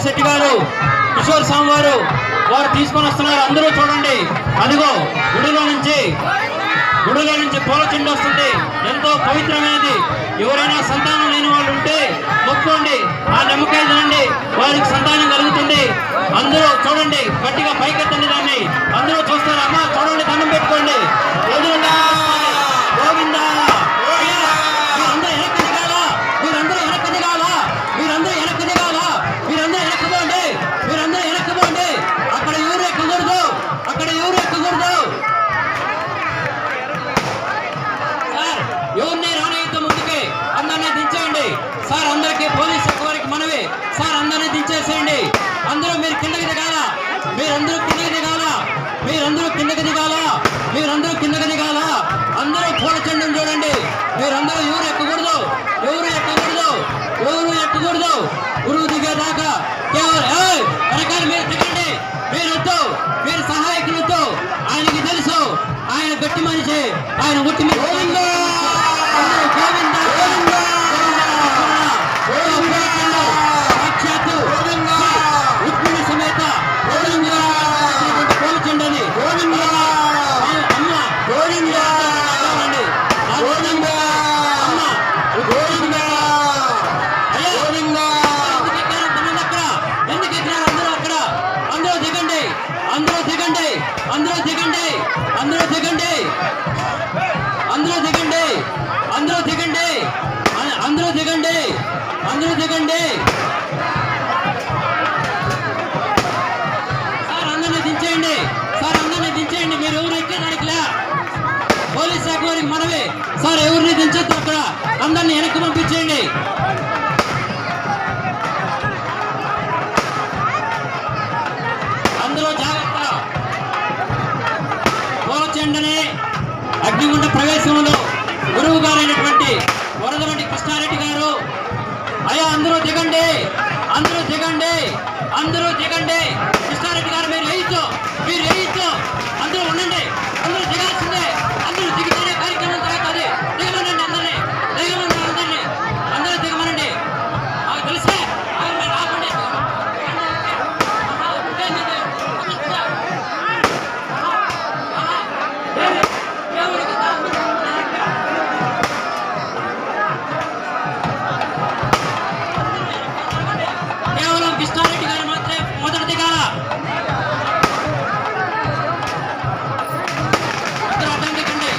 శెట్టి గారు, కిషోర్ స్వామి వారు తీసుకొని వస్తున్నారు. అందరూ చూడండి, అదిగో గుడిలో నుంచి పూల చెండు వస్తుంది. ఎంతో పవిత్రమైనది. ఎవరైనా సంతానం లేని వాళ్ళు ఉంటే మొక్కోండి, ఆ నమ్మకాయ తినండి, వారికి సంతానం కలుగుతుంది. అందరూ చూడండి, గట్టిగా పైకెత్తండి దాన్ని. అందరూ చూస్తారు. అమ్మ చూడండి, దండం పెట్టుకోండి. గోవిందా గోవిందా. మీరందరూ వెనక్కి దిగాలా, మీరందరూ వెనక్కి దిగాలా, మీరందరూ వెనక్కి దిగాలా, మీరందరూ వెనక్కుపోండి, మీరందరూ వెనక్కుపోండి. అక్కడ ఎవరు ఎక్కకూడదు, అక్కడ ఎవరు ఎక్కకూడదు. సార్ ఎవరిని రానియొద్దు, ముందుకి అందరినీ దించేయండి. సార్ అందరికీ పోలీస్ శాఖ వారికి మనవి, సార్ అందరినీ దించేసేయండి. అందరూ మీరు కిందకి దిగాల, మీరందరూ కిందకి దిగాల, మీరందరూ కిందకి దిగాల, మీరందరూ కిందకి దిగాల. అందరూ పూల చెండును చూడండి. మీరందరూ ఎవరు ఎక్కకూడదు, ఎవరు ఎక్కకూడదు, ఎవరు ఎక్కకూడదు. గురువు దిగేదాకా కేవలం వెనకాల మీరు దిగండి. మీరొద్దు, మీరు సహాయకులతో. ఆయనకి తెలుసు, ఆయన గట్టి మనిషి, ఆయన ఒట్టి మీద అందరూ దిగండి. సార్ అందరినీ దించేయండి, సార్ అందరినీ దించేయండి. మీరు ఎవరు ఎక్కేదానికి లే. పోలీస్ శాఖ వారికి మనవి, సార్ ఎవరిని దించొద్దు, అక్కడ అందరినీ వెనక్కి పంపించేయండి. అందరూ జాగ్రత్త. పోలచెండని అగ్నిగుండ ప్రవేశంలో గురువు గారైనటువంటి వరదరెడ్డి కృష్ణారెడ్డి గారు, అయ్యా అందరూ దిగండి, అందరూ దిగండి, అందరూ దిగండి. కృష్ణారెడ్డి గారు మీరు వేయచ్చు, మీరు వేయచ్చు. అందరూ ఉండండి, అందరూ దిగాల్సిందే. అందరూ దిగితేనే కార్యక్రమం జరుగుతుంది. దిగమనండి, అందరినీ దిగమనండి, అందరినీ అందరూ దిగమనండి. తెలిసే రాకండి. కృష్ణారెడ్డి గారు మాత్రమే మొదట దిగాల. అందరూ అడ్డం దిగండి,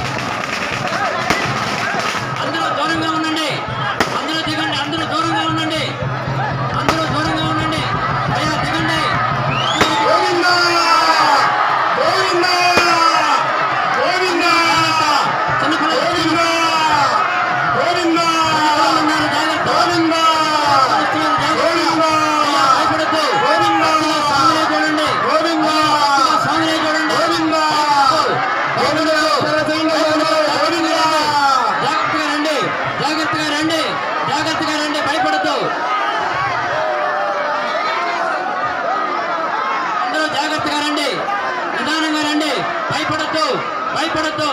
అందరూ దూరంగా ఉండండి, అందరూ దిగండి, అందరూ దూరంగా ఉండండి, అందరూ దూరంగా ఉండండి. అయ్యా దిగండి. జాగ్రత్తగా రండి, భయపడద్దు. అందరూ జాగ్రత్తగా రండి, నిదానంగా రండి, భయపడద్దు, భయపడద్దు.